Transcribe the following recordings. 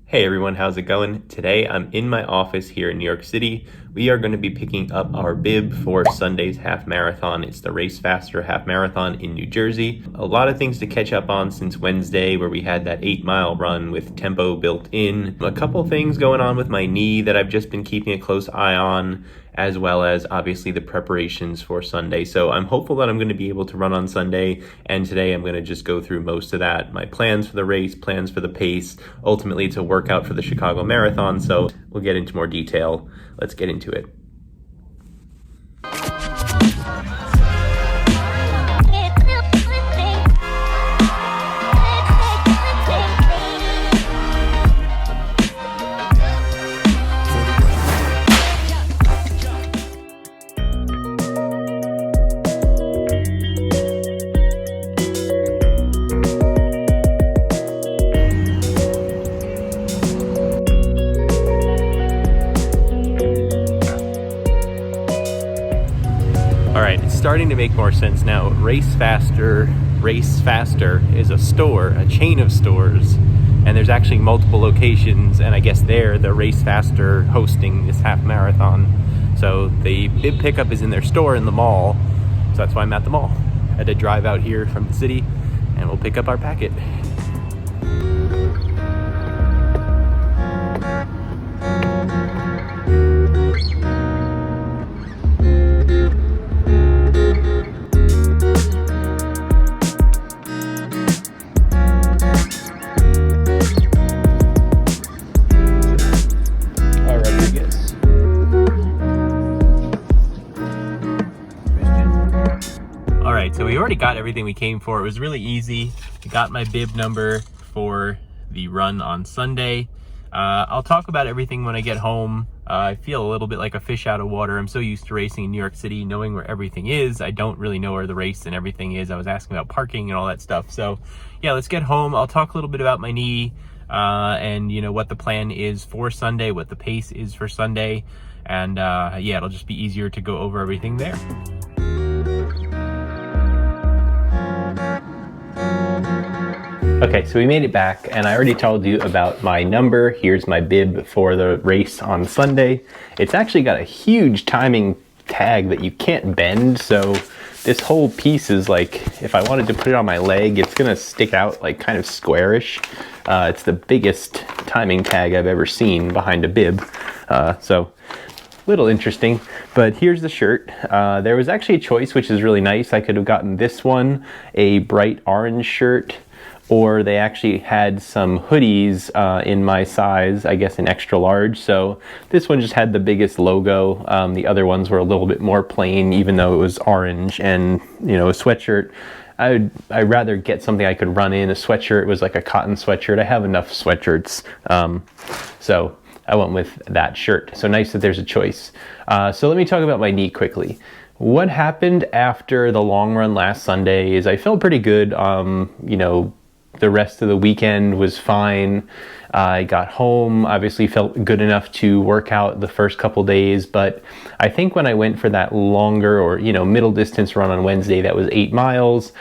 Hey everyone, how's it going? Today I'm in my office here in New York City. We are going to be picking up our bib for Sunday's half marathon. It's the Race Faster half marathon in New Jersey. A lot of things to catch up on since Wednesday, where we had that 8-mile run with tempo built in. A couple things going on with my knee that I've just been keeping a close eye on, as well as obviously the preparations for Sunday. So I'm hopeful that I'm going to be able to run on Sunday, and today I'm going to just go through most of that. My plans for the race, plans for the pace, ultimately to work out for the Chicago Marathon. So we'll get into more detail. Let's get into it. All right, it's starting to make more sense now. Race Faster is a store, a chain of stores, and there's actually multiple locations, and I guess they're the Race Faster hosting this half marathon. So the bib pickup is in their store in the mall, so that's why I'm at the mall. I had to drive out here from the city, and we'll pick up our packet. So we already got everything we came for. It was really easy. I got my bib number for the run on Sunday. I'll talk about everything when I get home. I feel a little bit like a fish out of water. I'm so used to racing in New York City, knowing where everything is. I don't really know where the race and everything is. I was asking about parking and all that stuff. So yeah, let's get home. I'll talk a little bit about my knee and what the plan is for Sunday, what the pace is for Sunday. And yeah, it'll just be easier to go over everything there. Okay, so we made it back, and I already told you about my number. Here's my bib for the race on Sunday. It's actually got a huge timing tag that you can't bend, so this whole piece is like, if I wanted to put it on my leg, it's gonna stick out like kind of squarish. It's the biggest timing tag I've ever seen behind a bib, so little interesting. But here's the shirt. There was actually a choice, which is really nice. I could have gotten this one, a bright orange shirt, or they actually had some hoodies in my size, I guess an extra large. So this one just had the biggest logo. The other ones were a little bit more plain, even though it was orange. And a sweatshirt, I'd rather get something I could run in. A sweatshirt was like a cotton sweatshirt. I have enough sweatshirts, so I went with that shirt. So nice that there's a choice. So let me talk about my knee quickly. What happened after the long run last Sunday is I felt pretty good. The rest of the weekend was fine. I got home, obviously felt good enough to work out the first couple days, but I think when I went for that longer or middle distance run on Wednesday, that was 8 miles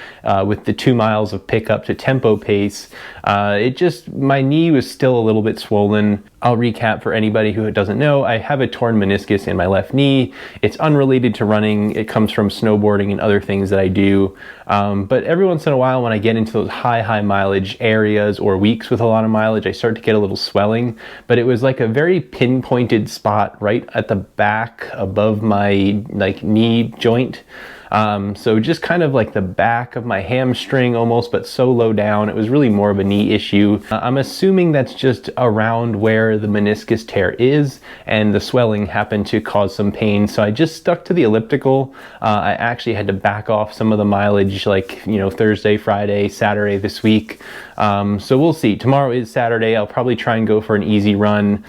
with the 2 miles of pickup to tempo pace, my knee was still a little bit swollen. I'll recap for anybody who doesn't know. I have a torn meniscus in my left knee. It's unrelated to running. It comes from snowboarding and other things that I do. But every once in a while, when I get into those high mileage areas or weeks with a lot of mileage, I start to get a little swelling. But it was like a very pinpointed spot right at the back above my knee joint. So just kind of like the back of my hamstring almost, but so low down. It was really more of a knee issue. I'm assuming that's just around where the meniscus tear is, and the swelling happened to cause some pain. So I just stuck to the elliptical. I actually had to back off some of the mileage Thursday, Friday, Saturday this week. So we'll see. Tomorrow is Saturday. I'll probably try and go for an easy run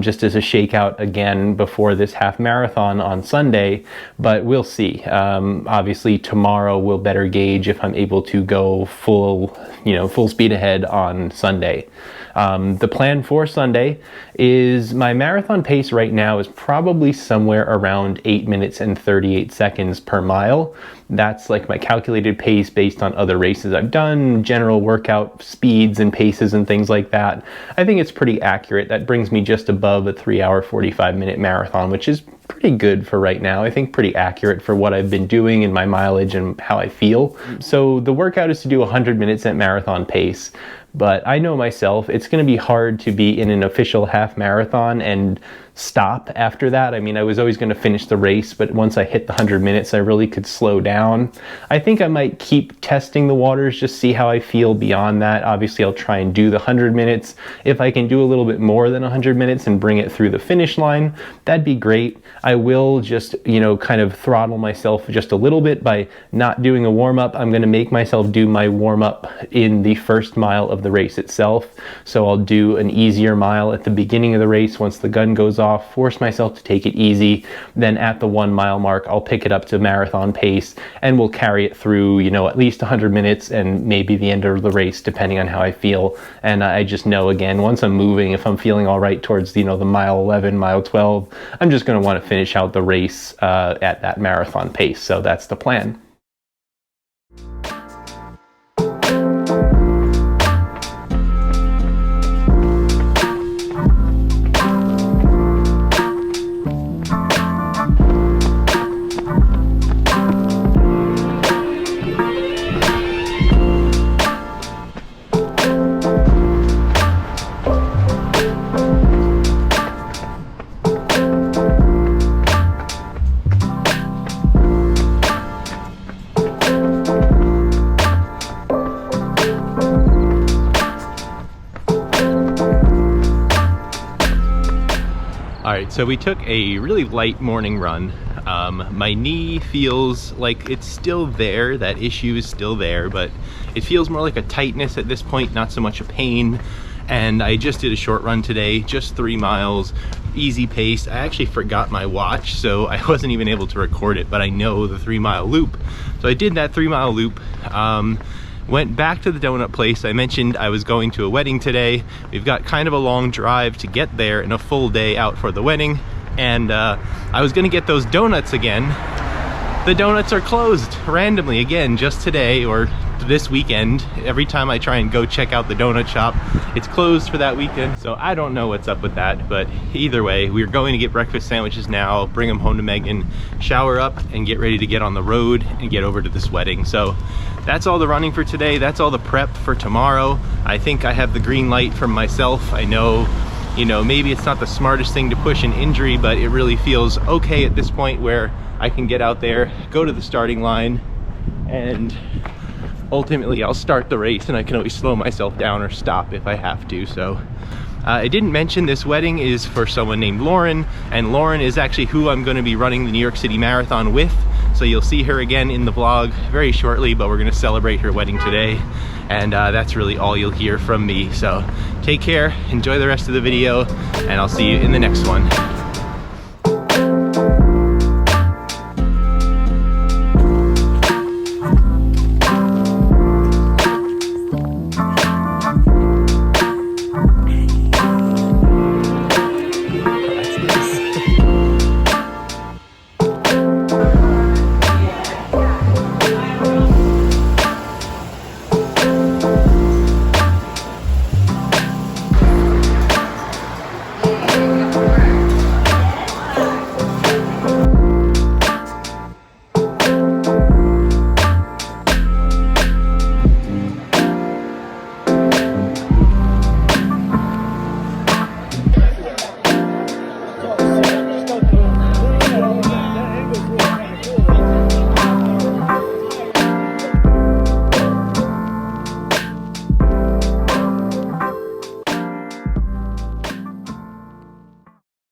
just as a shakeout again before this half marathon on Sunday, but we'll see. Obviously tomorrow will better gauge if I'm able to go full speed ahead on Sunday. The plan for Sunday is my marathon pace right now is probably somewhere around 8 minutes and 38 seconds per mile. That's like my calculated pace based on other races I've done, general workout speeds and paces and things like that. I think it's pretty accurate. That brings me just above a 3-hour, 45-minute marathon, which is pretty good for right now. I think pretty accurate for what I've been doing and my mileage and how I feel. So the workout is to do 100 minutes at marathon pace. But I know myself, it's going to be hard to be in an official half marathon and stop after that. I mean, I was always going to finish the race, but once I hit the 100 minutes, I really could slow down. I think I might keep testing the waters, just see how I feel beyond that. Obviously, I'll try and do the 100 minutes. If I can do a little bit more than 100 minutes and bring it through the finish line, that'd be great. I will just, kind of throttle myself just a little bit by not doing a warm-up. I'm going to make myself do my warm-up in the first mile of the race itself. So I'll do an easier mile at the beginning of the race once the gun goes off, force myself to take it easy. Then at the 1 mile mark, I'll pick it up to marathon pace and we'll carry it through, at least 100 minutes and maybe the end of the race, depending on how I feel. And I just know, again, once I'm moving, if I'm feeling all right towards, the mile 11, mile 12, I'm just going to want to finish out the race at that marathon pace. So that's the plan. Alright, so we took a really light morning run. My knee feels like it's still there, that issue is still there, but it feels more like a tightness at this point, not so much a pain. And I just did a short run today, just 3 miles, easy pace. I actually forgot my watch, so I wasn't even able to record it, but I know the 3-mile loop. So I did that 3-mile loop. Went back to the donut place. I mentioned I was going to a wedding today. We've got kind of a long drive to get there and a full day out for the wedding. And I was gonna get those donuts again. The donuts are closed randomly again, just today or this weekend. Every time I try and go check out the donut shop, it's closed for that weekend. So I don't know what's up with that, but either way, we're going to get breakfast sandwiches now, bring them home to Megan, shower up, and get ready to get on the road and get over to this wedding. So that's all the running for today. That's all the prep for tomorrow. I think I have the green light from myself. I know, maybe it's not the smartest thing to push an injury, but it really feels okay at this point where I can get out there, go to the starting line, and ultimately I'll start the race and I can always slow myself down or stop if I have to. So I didn't mention this wedding is for someone named Lauren, and Lauren is actually who I'm going to be running the New York City Marathon with. So you'll see her again in the vlog very shortly, but we're going to celebrate her wedding today. And that's really all you'll hear from me. So take care, enjoy the rest of the video, and I'll see you in the next one.